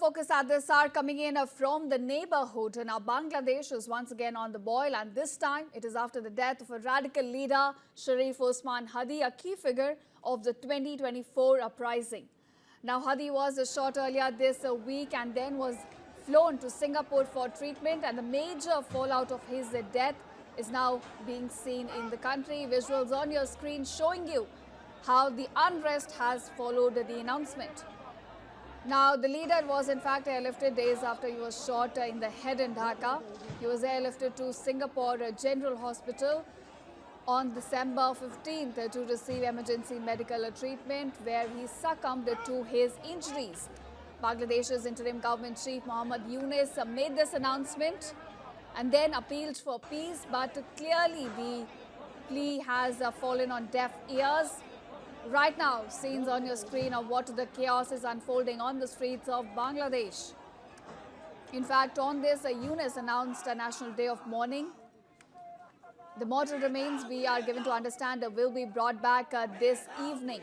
focus at this hour coming in from the neighborhood. Now, Bangladesh is once again on the boil, and this time it is after the death of a radical leader, Sharif Osman Hadi, a key figure of the 2024 uprising. Now, Hadi was shot earlier this week and then was flown to Singapore for treatment, and the major fallout of his death is now being seen in the country. Visuals on your screen showing you how the unrest has followed the announcement. Now, the leader was in fact airlifted days after he was shot in the head in Dhaka. He was airlifted to Singapore General Hospital on December 15th to receive emergency medical treatment, where he succumbed to his injuries. Bangladesh's interim government chief Muhammad Yunus made this announcement and then appealed for peace, but clearly the plea has fallen on deaf ears. Right now, scenes on your screen of what the chaos is unfolding on the streets of Bangladesh. In fact, on this, Yunus announced a national day of mourning. The mortal remains, we are given to understand, will be brought back this evening.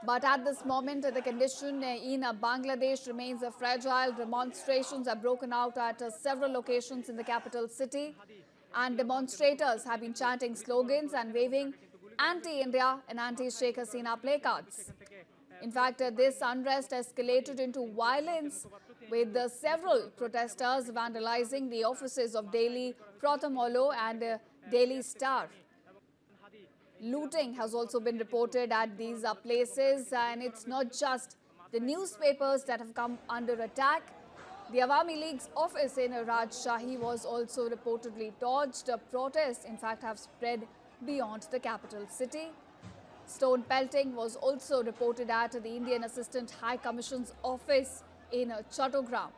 But at this moment, the condition in Bangladesh remains fragile. Demonstrations are broken out at several locations in the capital city, and demonstrators have been chanting slogans and waving anti-India and anti-Sheikh Hasina placards. In fact, this unrest escalated into violence, with several protesters vandalizing the offices of Daily Prathamolo and Daily Star. Looting has also been reported at these places, and it's not just the newspapers that have come under attack. The Awami League's office in Rajshahi was also reportedly torched. Protests, in fact, have spread beyond the capital city. Stone pelting was also reported at the Indian Assistant High Commission's office in Chattogram.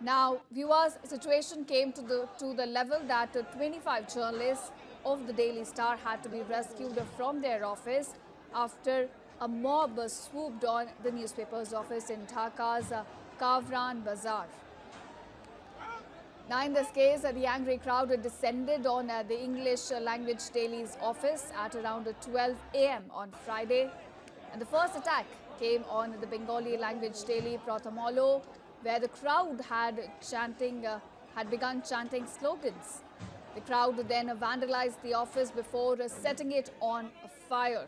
Now, viewers, the situation came to the level that 25 journalists of the Daily Star had to be rescued from their office after a mob swooped on the newspaper's office in Dhaka's Kavran Bazaar. Now, in this case, the angry crowd descended on the English language daily's office at around 12 a.m. on Friday. And the first attack came on the Bengali language daily Prathamolo, where the crowd had begun chanting slogans. The crowd then vandalized the office before setting it on fire,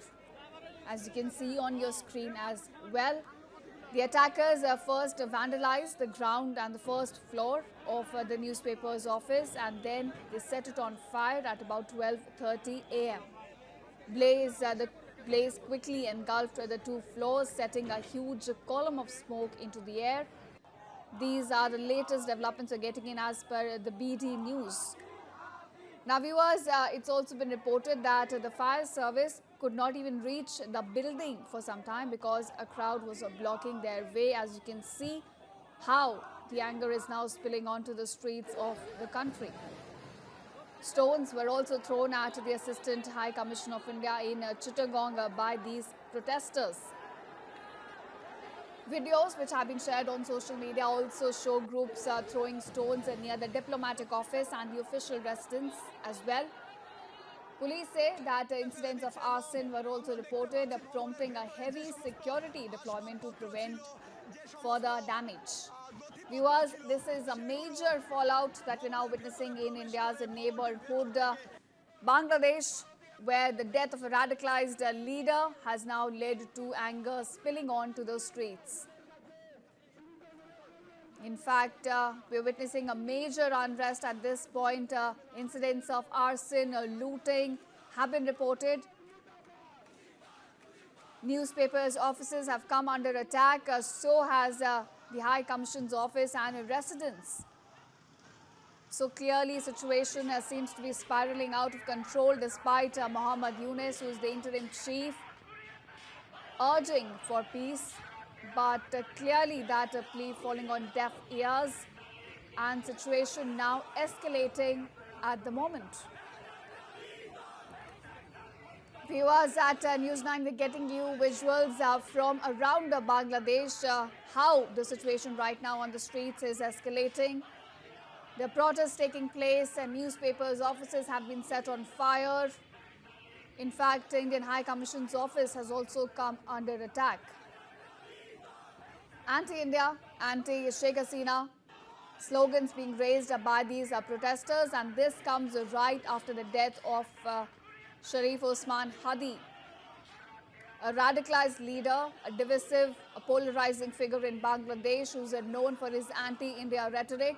as you can see on your screen as well. The attackers first vandalized the ground and the first floor of the newspaper's office, and then they set it on fire at about 12:30 a.m. The blaze quickly engulfed the two floors, setting a huge column of smoke into the air. These are the latest developments we're getting in as per the BD News. Now, viewers, it's also been reported that the fire service could not even reach the building for some time because a crowd was blocking their way. As you can see how the anger is now spilling onto the streets of the country. Stones were also thrown at the Assistant High Commission of India in Chittagong by these protesters. Videos which have been shared on social media also show groups throwing stones near the diplomatic office and the official residence as well. Police say that incidents of arson were also reported, prompting a heavy security deployment to prevent further damage. Viewers, this is a major fallout that we're now witnessing in India's neighborhood, Bangladesh, where the death of a radicalized leader has now led to anger spilling onto the streets. In fact, we're witnessing a major unrest at this point. Incidents of arson, looting have been reported. Newspapers' offices have come under attack, so has the High Commission's office and residence. So clearly, situation seems to be spiraling out of control, despite Muhammad Yunus, who is the interim chief, urging for peace. But clearly that plea falling on deaf ears, and situation now escalating at the moment. Viewers at News 9, we're getting you visuals from around Bangladesh, how the situation right now on the streets is escalating. The protests taking place and newspapers' offices have been set on fire. In fact, Indian High Commission's office has also come under attack. Anti-India, anti-Sheikh Hasina slogans being raised by these protesters, and this comes right after the death of Sharif Osman Hadi, a radicalized leader, a divisive, a polarizing figure in Bangladesh who's known for his anti-India rhetoric.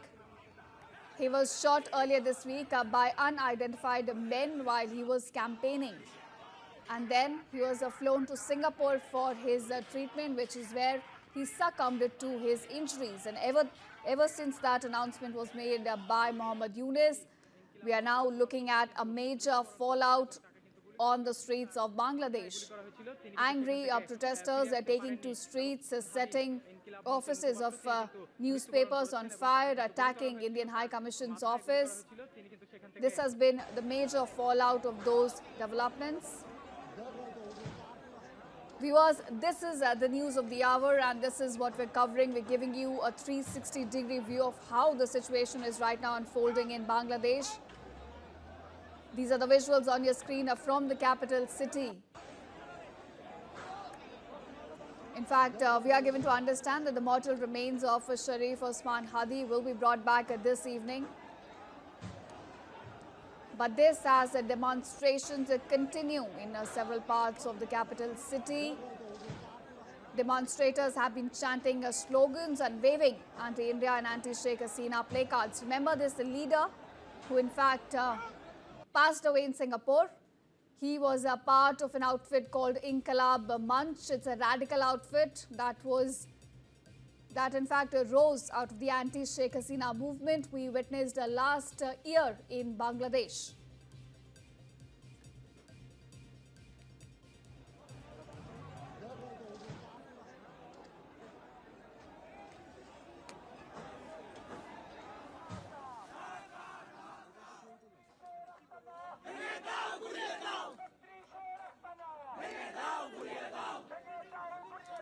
He was shot earlier this week by unidentified men while he was campaigning. And then he was flown to Singapore for his treatment, which is where he succumbed to his injuries. And ever since that announcement was made by Muhammad Yunus, we are now looking at a major fallout on the streets of Bangladesh. Angry protesters are taking to streets, setting offices of newspapers on fire, attacking Indian High Commission's office. This has been the major fallout of those developments. Viewers, this is the news of the hour, and this is what we're covering. We're giving you a 360-degree view of how the situation is right now unfolding in Bangladesh. These are the visuals on your screen from the capital city. In fact, we are given to understand that the mortal remains of Sharif Osman Hadi will be brought back this evening. But this as demonstrations continue in several parts of the capital city. Demonstrators have been chanting slogans and waving anti-India and anti-Sheikh Hasina placards. Remember this leader who in fact passed away in Singapore. He was a part of an outfit called Inqilab Manch. It's a radical outfit that in fact rose out of the anti-Sheikh Hasina movement we witnessed last year in Bangladesh.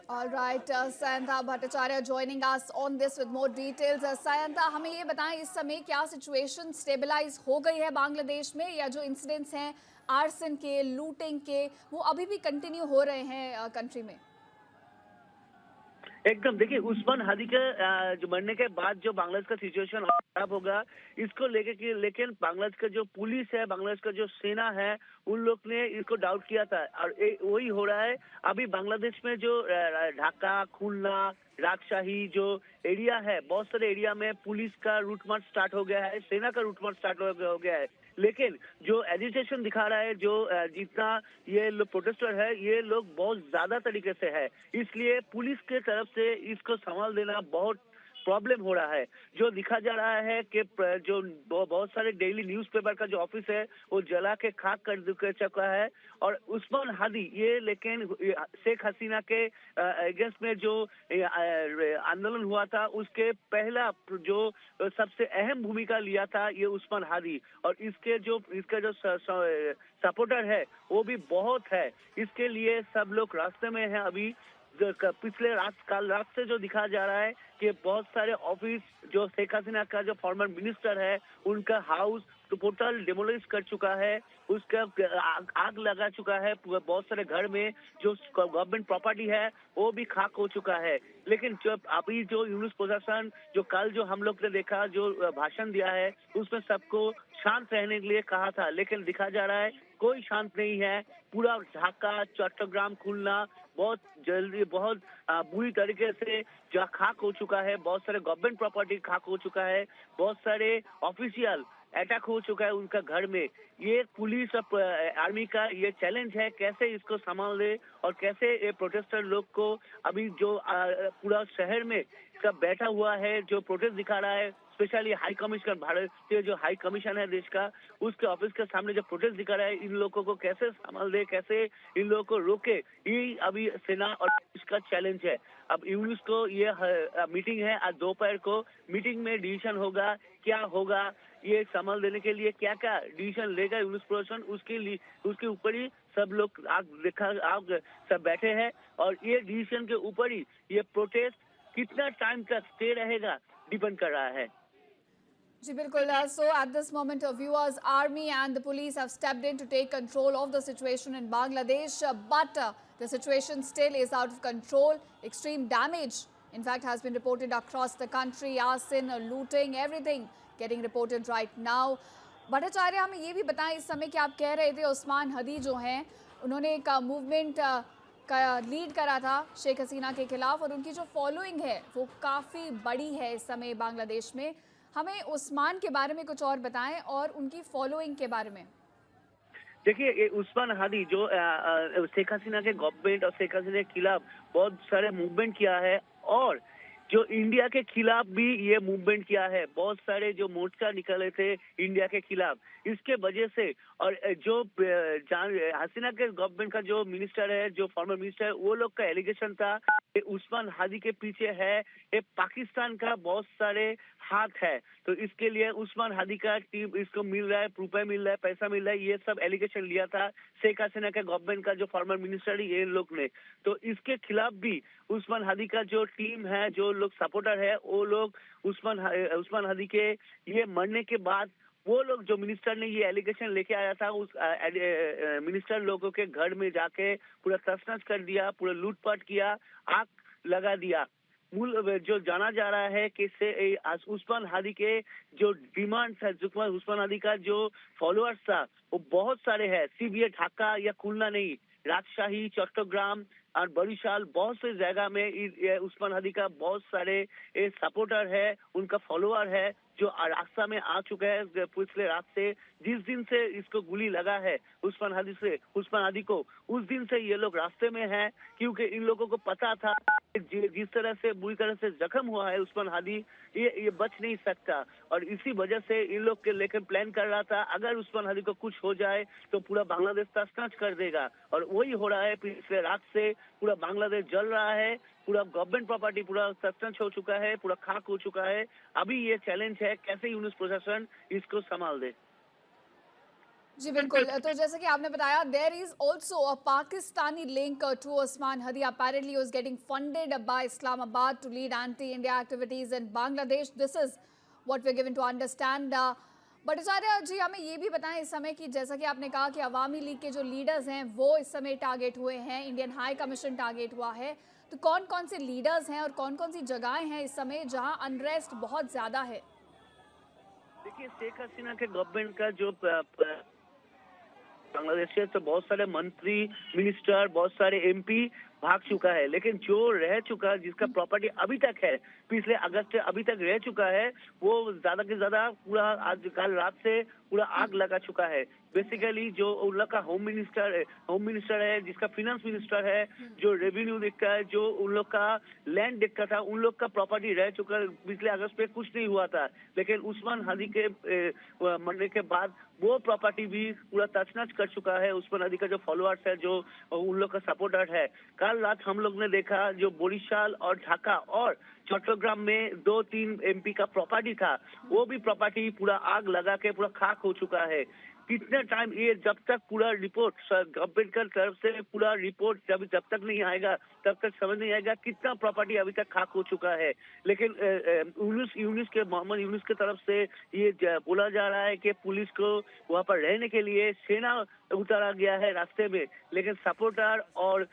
All right, Sayanta Bhattacharya joining us on this with more details. Sayanta, हमें ये बताएं इस समय क्या situation stabilise हो गई है बांग्लादेश में, या जो इंसिडेंट्स हैं आर्सन के, लूटिंग के, वो अभी भी कंटिन्यू हो रहे हैं कंट्री में? एकदम देखिए, उस्मान हादी के जो मरने के बाद जो बांग्लादेश का सिचुएशन खराब होगा इसको लेके कि, लेकिन बांग्लादेश का जो पुलिस है, बांग्लादेश का जो सेना है, उन लोग ने इसको डाउट किया था और वही हो रहा है अभी बांग्लादेश में। जो ढाका, खुलना, राजशाही जो एरिया है, बहुत सारे एरिया में पुलिस का रूट मार्च स्टार्ट हो गया है, सेना का रूट मार्च स्टार्ट हो गया है। लेकिन जो एजिटेशन दिखा रहा है, जो जितना ये लोग प्रोटेस्टर है, ये लोग बहुत ज्यादा तरीके से है, इसलिए पुलिस के तरफ से इसको संभाल देना बहुत प्रॉब्लम हो रहा है। जो दिखा जा रहा है कि जो बहुत सारे डेली न्यूज़पेपर का जो ऑफिस है वो जला के खाक कर चुका है। और उस्मान हादी ये, लेकिन शेख हसीना के अगेंस्ट में जो आंदोलन हुआ था उसके पहला जो सबसे अहम भूमिका लिया था ये उस्मान हादी, और इसका जो सपोर्टर है वो भी बहुत है। इसके लिए सब लोग रास्ते में हैं अभी। पिछले कल रात से जो दिखा जा रहा है कि बहुत सारे ऑफिस, जो शेख हसीना का जो फॉर्मर मिनिस्टर है उनका हाउस तो टोटल डिमोलिश कर चुका है, उसका आग लगा चुका है। बहुत सारे घर में जो गवर्नमेंट प्रॉपर्टी है वो भी खाक हो चुका है। लेकिन जब अभी जो यूनुस प्रशासन जो कल जो हम लोग ने देखा, जो भाषण दिया है, उसमें सबको शांत रहने के लिए कहा था, लेकिन दिखा जा रहा है कोई शांत नहीं है। पूरा ढाका, चट्टग्राम, खुलना बहुत जल्दी, बहुत बुरी तरीके से जो खाक हो चुका है। बहुत सारे गवर्नमेंट प्रॉपर्टी खाक हो चुका है, बहुत सारे ऑफिशियल अटैक हो चुका है उनका घर में। ये पुलिस और आर्मी का ये चैलेंज है, कैसे इसको संभाल ले और कैसे ये प्रोटेस्टर लोग को अभी जो पूरा शहर में का बैठा हुआ है, जो प्रोटेस्ट दिखा रहा है, स्पेशली हाई कमिश्नर, भारतीय जो हाई कमीशन है देश का, उसके ऑफिस के सामने जो प्रोटेस्ट दिखा रहा है, इन लोगों को कैसे संभाल दे, कैसे इन लोगों को रोके, ये अभी सेना और इसका चैलेंज है। अब यूनुस को ये मीटिंग है आज दोपहर को, मीटिंग में डिसीजन होगा, क्या होगा, ये संभाल देने के लिए क्या क्या डिसीजन लेगा यूनुस प्रशासन, उसके ऊपर ही सब लोग आग सब बैठे हैं। और ये डिसीजन के ऊपर ही ये प्रोटेस्ट कितना टाइम तक स्टे रहेगा डिपेंड कर रहा है। जी बिल्कुल। So at this moment, viewers, army and the police have stepped in to take control of the situation in Bangladesh, but the situation still is out of control. Extreme damage in fact has been reported across the country. Arson, looting, everything getting reported right now. Bhattacharya, हमें ये भी बताएं इस समय कि आप कह रहे थे उस्मान हदी जो हैं उन्होंने एक मूवमेंट का लीड करा था शेख हसीना के खिलाफ और उनकी जो फॉलोइंग है वो काफ़ी बड़ी है इस समय बांग्लादेश में। हमें उस्मान के बारे में कुछ और बताएं और उनकी फॉलोइंग के बारे में। देखिए, ये उस्मान हादी जो शेख हसीना के गवर्नमेंट और शेख हसीना के खिलाफ बहुत सारे मूवमेंट किया है और जो इंडिया के खिलाफ भी ये मूवमेंट किया है। बहुत सारे जो मोर्चा निकले थे इंडिया के खिलाफ, इसके वजह से और जो हसीना के गवर्नमेंट का जो मिनिस्टर है, जो फॉर्मर मिनिस्टर है, वो लोग का एलिगेशन था कि उस्मान हादी के पीछे है ये पाकिस्तान का बहुत सारे हाथ है। तो इसके लिए उस्मान हादी का टीम इसको मिल रहा है, रुपए मिल रहा है, पैसा मिल रहा है, ये सब एलिगेशन लिया था शेख हसीना के गवर्नमेंट का जो फॉर्मर मिनिस्टर है ये लोग ने। तो इसके खिलाफ भी उस्मान हादी का जो टीम है, जो लोग सपोर्टर है, वो लोग उस्मान हादी के ये मरने के बाद वो लोग जो मिनिस्टर ने ये एलिगेशन लेके आया था उस मिनिस्टर लोगों के घर में जाके पूरा तछ-नछ कर दिया, पूरा लूटपाट किया, आग लगा दिया। मूल जो जाना जा रहा है कि उस्मान हादी के जो डिमांड्स है, उस्मान हादी का जो फॉलोअर्स था वो बहुत सारे हैं। सिर्फ ढाका या खुलना नहीं, राजशाही, चट्टग्राम और बरिशाल बहुत से जगह में उस्मान हादी का बहुत सारे सपोर्टर है, उनका फॉलोअर है जो रास्ता में आ चुका है। पिछले रात से जिस दिन से इसको गोली लगा है उस्मान हादी को, उस दिन से ये लोग रास्ते में हैं, क्योंकि इन लोगों को पता था जिस तरह से बुरी तरह से जख्म हुआ है उस्मान हादी, ये बच नहीं सकता। और इसी वजह से इन लोग के लेकर प्लान कर रहा था अगर उस्मान हादी को कुछ हो जाए तो पूरा बांग्लादेश तछ-नछ कर देगा। और वही हो रहा है। पिछले रात से पूरा बांग्लादेश जल रहा है, पूरा गवर्नमेंट प्रॉपर्टी पूरा तछ-नछ हो चुका है, पूरा खाक हो चुका है। अभी ये चैलेंज है कैसे यूनुस प्रशासन इसको संभाल दे। जी बिल्कुल। तो जैसे कि आपने बताया, there is also a Pakistani link to Usman Hadi. Apparently was getting funded by Islamabad to lead anti India activities in Bangladesh. This is what we are given to understand. Bhattacharya ji, हमें ये भी बताएं इस समय कि जैसा कि आपने कहा कि अवामी लीग के जो लीडर्स हैं वो इस समय टारगेट हुए हैं, इंडियन हाई कमीशन टारगेट हुआ है, तो कौन कौन से लीडर्स हैं और कौन कौन सी जगहें हैं इस समय जहां अनरेस्ट बहुत ज्यादा है? देखिए, शेख हसीना के गवर्नमेंट का जो बांग्लादेश से तो बहुत सारे मंत्री, मिनिस्टर, बहुत सारे एमपी भाग चुका है, लेकिन जो रह चुका है, जिसका प्रॉपर्टी अभी तक है, पिछले अगस्त से अभी तक रह चुका है, वो ज्यादा से ज्यादा पूरा आज कल रात से पूरा आग लगा चुका है। बेसिकली जो उन लोग का होम मिनिस्टर है, जिसका फिनेंस मिनिस्टर है, जो रेवेन्यू देखता है, जो उन लोग का लैंड देखता था, उन लोग का प्रॉपर्टी रह चुका है। पिछले अगस्त पे कुछ नहीं हुआ था, लेकिन उस्मान हादी के मरने के बाद वो प्रॉपर्टी भी पूरा तछ-नछ कर चुका है। उस्मान हादी का जो फॉलोअर्स है, जो उन लोग का सपोर्टर है, कल रात हम लोग ने देखा जो बोरीशाल और ढाका और चट्टग्राम में 2-3 एमपी का प्रॉपर्टी था, वो भी प्रॉपर्टी पूरा आग लगा के पूरा खाक हो चुका है। कितने टाइम ये जब तक पूरा रिपोर्ट गवर्नमेंट की तरफ से पूरा रिपोर्ट जब तक नहीं आएगा तब तक समझ नहीं आएगा कितना प्रॉपर्टी अभी तक खाक हो चुका है। लेकिन मोहम्मद यूनुस की तरफ से ये बोला जा रहा है कि पुलिस को वहाँ पर रहने के लिए सेना उतारा गया है रास्ते में, लेकिन सपोर्टर और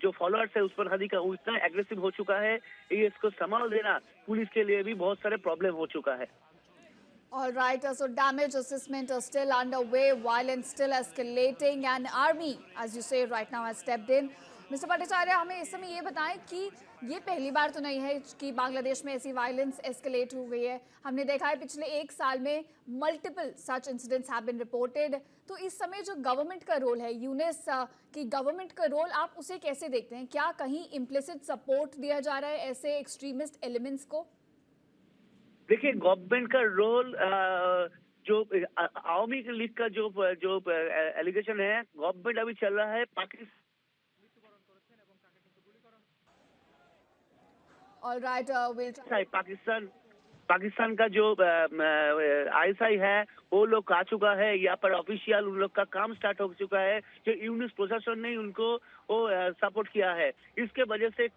जो फॉलोअर्स है उस्मान हादी का इतना एग्रेसिव हो चुका है, ये इसको संभाल देना पुलिस के लिए भी बहुत सारे प्रॉब्लम हो चुका है। All right, so damage assessment is still underway, violence still escalating, and army, as you say, right now has stepped in. Mr. Bhattacharya, हमें इस समय ये बताएं कि ये पहली बार तो नहीं है कि बांग्लादेश में ऐसी वायलेंस एस्केलेट हो गई है। हमने देखा है पिछले एक साल में multiple such incidents have been reported. तो इस समय जो गवर्नमेंट का रोल है, यूनिस की गवर्नमेंट का रोल, आप उसे कैसे देखते हैं? क्या कहीं इम्प्लिसिट सपोर्ट दिया जा रहा है ऐसे एक्सट्रीमिस्ट एलिमेंट्स को? देखिए, गवर्नमेंट का रोल जो आवामी लीग का जो एलिगेशन है, गवर्नमेंट अभी चल रहा है All right, पाकिस्तान का जो आईएसआई है वो लोग आ चुका है यहाँ पर, ऑफिशियल उन लोग का काम स्टार्ट हो चुका है। जो यूनिस प्रशासन ने उनको वो सपोर्ट किया है, इसके वजह से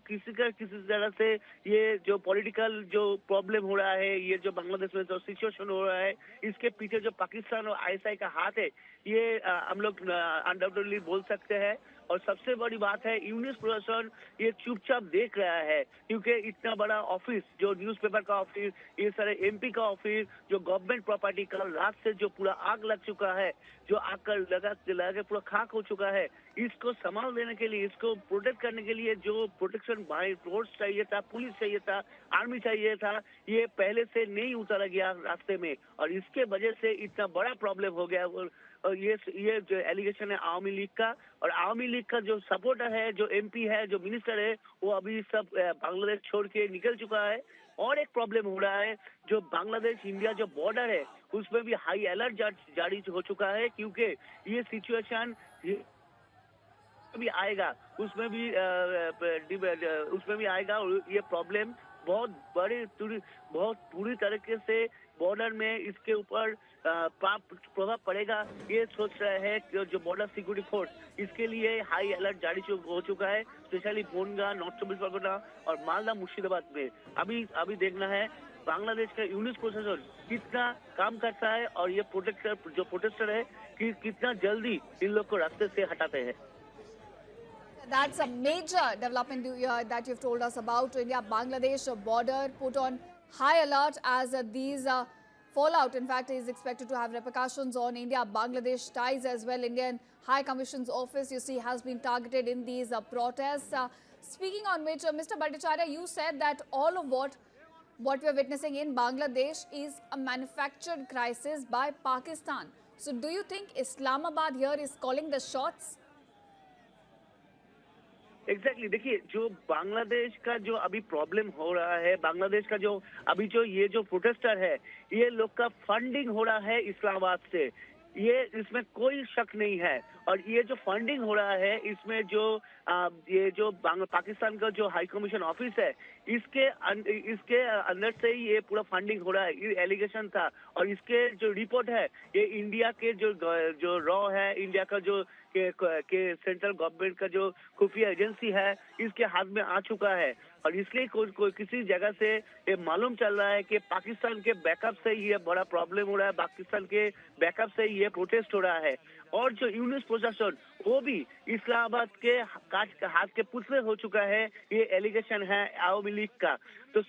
किसी तरह से ये जो पॉलिटिकल जो प्रॉब्लम हो रहा है, ये जो बांग्लादेश में जो सिचुएशन हो रहा है, इसके पीछे जो पाकिस्तान और आईएसआई का हाथ है, ये हम लोग अनडाउटेडली बोल सकते हैं। और सबसे बड़ी बात है यूनिस प्रशासन ये चुपचाप देख रहा है, क्योंकि इतना बड़ा ऑफिस, जो न्यूज़पेपर का ऑफिस, ये सारे एमपी का ऑफिस, जो गवर्नमेंट प्रॉपर्टी, कल रात से जो पूरा आग लग चुका है, जो आग कर लगा के पूरा खाक हो चुका है, इसको संभाल देने के लिए, इसको प्रोटेक्ट करने के लिए जो प्रोटेक्शन बाय फोर्स चाहिए था, पुलिस चाहिए था, आर्मी चाहिए था, ये पहले से नहीं उतारा गया रास्ते में, और इसके वजह से इतना बड़ा प्रॉब्लम हो गया। और ये जो एलिगेशन है आवामी लीग का, और आवामी लीग का जो सपोर्टर है, जो एमपी है, जो मिनिस्टर है, वो अभी सब बांग्लादेश छोड़ के निकल चुका है। और एक प्रॉब्लम हो रहा है, जो बांग्लादेश इंडिया जो बॉर्डर है उसमें भी हाई अलर्ट जारी हो चुका है, क्योंकि ये सिचुएशन भी आएगा, उसमें भी आएगा, और ये प्रॉब्लम बहुत पूरी तरीके से बॉर्डर में इसके ऊपर प्रभाव पड़ेगा। ये सोच रहे हैं कि जो बॉर्डर सिक्योरिटी फोर्स, इसके लिए हाई अलर्ट जारी हो चुका है, स्पेशली बोनगा, नॉर्थ चौबीस परगना और मालदा मुर्शिदाबाद में। अभी देखना है बांग्लादेश का यूनिस प्रशासन कितना काम करता है, और ये प्रोटेस्टर है कि कितना जल्दी इन लोग को रास्ते से हटाते हैं। That's a major development that you've told us about. India-Bangladesh border put on high alert as these fallout, in fact, is expected to have repercussions on India-Bangladesh ties as well. Indian High Commission's office, you see, has been targeted in these protests. Speaking on which, Mr. Bhattacharya, you said that all of what we are witnessing in Bangladesh is a manufactured crisis by Pakistan. So do you think Islamabad here is calling the shots? Exactly देखिए, जो बांग्लादेश का जो अभी problem हो रहा है, बांग्लादेश का जो अभी ये जो प्रोटेस्टर है, ये लोग का फंडिंग हो रहा है इस्लामाबाद से, ये इसमें कोई शक नहीं है। और ये जो फंडिंग हो रहा है, इसमें ये जो पाकिस्तान का जो हाई कमीशन ऑफिस है, इसके अंदर से ही ये पूरा फंडिंग हो रहा है, ये एलिगेशन था। और इसके जो रिपोर्ट है, ये इंडिया के जो रॉ है, इंडिया का जो के सेंट्रल गवर्नमेंट का जो खुफिया एजेंसी है, इसके हाथ में आ चुका है। और इसलिए कोई किसी जगह से ये मालूम चल रहा है कि पाकिस्तान के बैकअप से ये बड़ा प्रॉब्लम हो रहा है, पाकिस्तान के बैकअप से ये प्रोटेस्ट हो रहा है। और जो यूनिस प्रशासन, वो भी इस्लामाबाद के हाथ के पुतले हो चुका है, ये एलिगेशन है आवामी लीग का। तो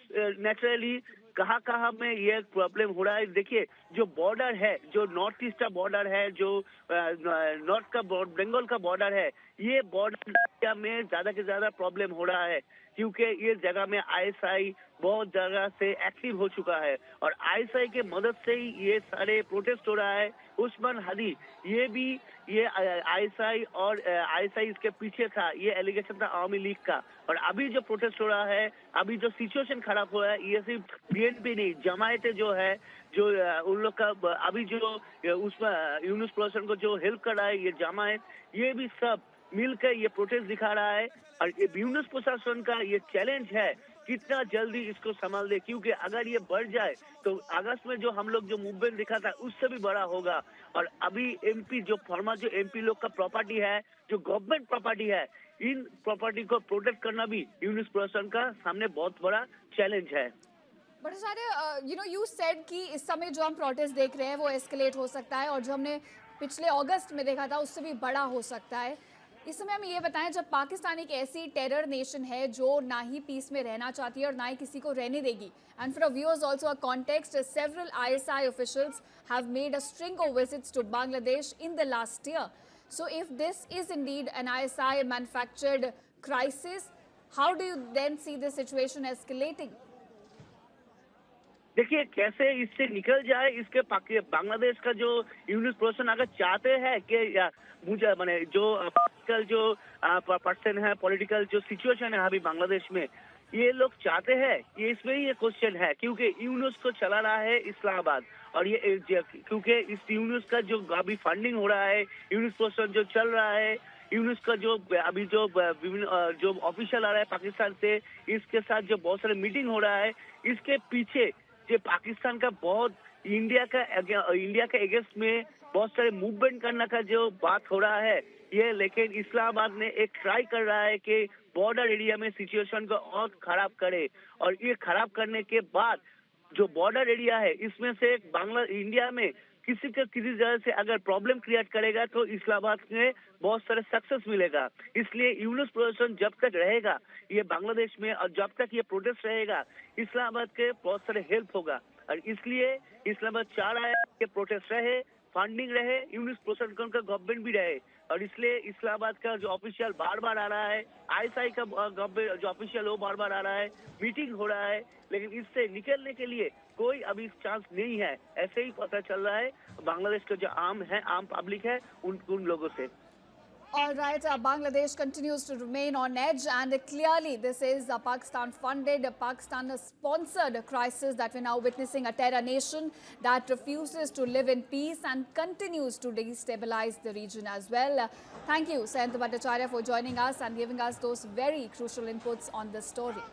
नेचुरली कहाँ में ये प्रॉब्लम हो रहा है। देखिए, जो बॉर्डर है, जो नॉर्थ ईस्ट का बॉर्डर है, जो नॉर्थ का बंगाल का बॉर्डर है, ये बॉर्डर में ज्यादा से ज्यादा प्रॉब्लम हो रहा है, क्योंकि ये जगह में आईएसआई बहुत जगह से एक्टिव हो चुका है, और आईएसआई के मदद से ही ये सारे प्रोटेस्ट हो रहा है। उस्मान हदी, ये आईएसआई इसके पीछे था, ये एलिगेशन था आवामी लीग का। और अभी जो प्रोटेस्ट हो रहा है, अभी जो सिचुएशन खराब हो रहा है, ये सिर्फ बीएनपी नहीं, जमायत जो है, जो उन लोग का अभी जो उसमें यूनुस प्रशासन को जो हेल्प कर रहा है, ये जमायत, ये भी सब मिलकर ये प्रोटेस्ट दिखा रहा है। और ये यूनुस प्रशासन का ये चैलेंज है कितना जल्दी इसको संभाल दे, क्योंकि अगर ये बढ़ जाए तो अगस्त में जो हम लोग जो मूवमेंट दिखा था, उससे भी बड़ा होगा। और अभी एमपी जो एमपी लोग का प्रॉपर्टी है, जो गवर्नमेंट प्रॉपर्टी है, इन प्रॉपर्टी को प्रोटेक्ट करना भी यूनुस प्रशासन का सामने बहुत बड़ा चैलेंज है। बट यू सेड कि इस समय जो हम प्रोटेस्ट देख रहे हैं वो एस्केलेट हो सकता है, और जो हमने पिछले अगस्त में देखा था उससे भी बड़ा हो सकता है। इस समय हमें ये बताएं, जब पाकिस्तान एक ऐसी टेरर नेशन है जो ना ही पीस में रहना चाहती है और ना ही किसी को रहने देगी, and for viewers also a context, several ISI officials have made a string of visits to Bangladesh in the last year. So if this is indeed an ISI manufactured crisis, how do you then see this situation escalating? देखिए, कैसे इससे निकल जाए, इसके बांग्लादेश का जो यूनिस प्रशासन अगर चाहते हैं कि मुझे माने जो पॉलिटिकल जो पर्सन है, पॉलिटिकल जो सिचुएशन है अभी बांग्लादेश में, ये लोग चाहते हैं, ये इसमें ही ये क्वेश्चन है, क्योंकि यूनुस को चला रहा है इस्लामाबाद। और ये क्योंकि इस यूनुस का जो अभी फंडिंग हो रहा है, यूनुस प्रशासन जो चल रहा है, यूनुस का जो अभी जो ऑफिशियल आ रहा है पाकिस्तान से, इसके साथ जो बहुत सारे मीटिंग हो रहा है, इसके पीछे जो पाकिस्तान का बहुत इंडिया के अगेंस्ट में बहुत सारे मूवमेंट करने का जो बात हो रहा है, ये लेकिन इस्लामाबाद ने एक ट्राई कर रहा है कि बॉर्डर एरिया में सिचुएशन को और खराब करे। और ये खराब करने के बाद जो बॉर्डर एरिया है, इसमें से इंडिया में किसी का किसी तरह से अगर प्रॉब्लम क्रिएट करेगा तो इस्लामाबाद में बहुत सारे सक्सेस मिलेगा। इसलिए यूनुस प्रदर्शन जब तक रहेगा ये बांग्लादेश में, और जब तक ये प्रोटेस्ट रहेगा इस्लामाबाद के बहुत सारे हेल्प होगा। और इसलिए इस्लामाबाद चाह रहा है कि प्रोटेस्ट रहे, फंडिंग रहे, यूनुस प्रदर्शन का गवर्नमेंट भी रहे। और इसलिए इस्लामाबाद का जो ऑफिशियल बार बार आ रहा है, आईएसआई का गवर्नमेंट जो ऑफिशियल वो बार बार आ रहा है, मीटिंग हो रहा है, लेकिन इससे निकलने के लिए कोई अभी चांस नहीं है। ऐसे ही पता चल रहा है बांग्लादेश के जो आम पब्लिक है उन लोगों से। All right, Bangladesh continues to remain on edge, and clearly this is a Pakistan-funded, Pakistan-sponsored crisis that we're now witnessing, a terror nation that refuses to live in peace and continues to destabilize the region as well. Thank you, Sayantu Bhattacharya, for joining us and giving us those very crucial inputs on this story.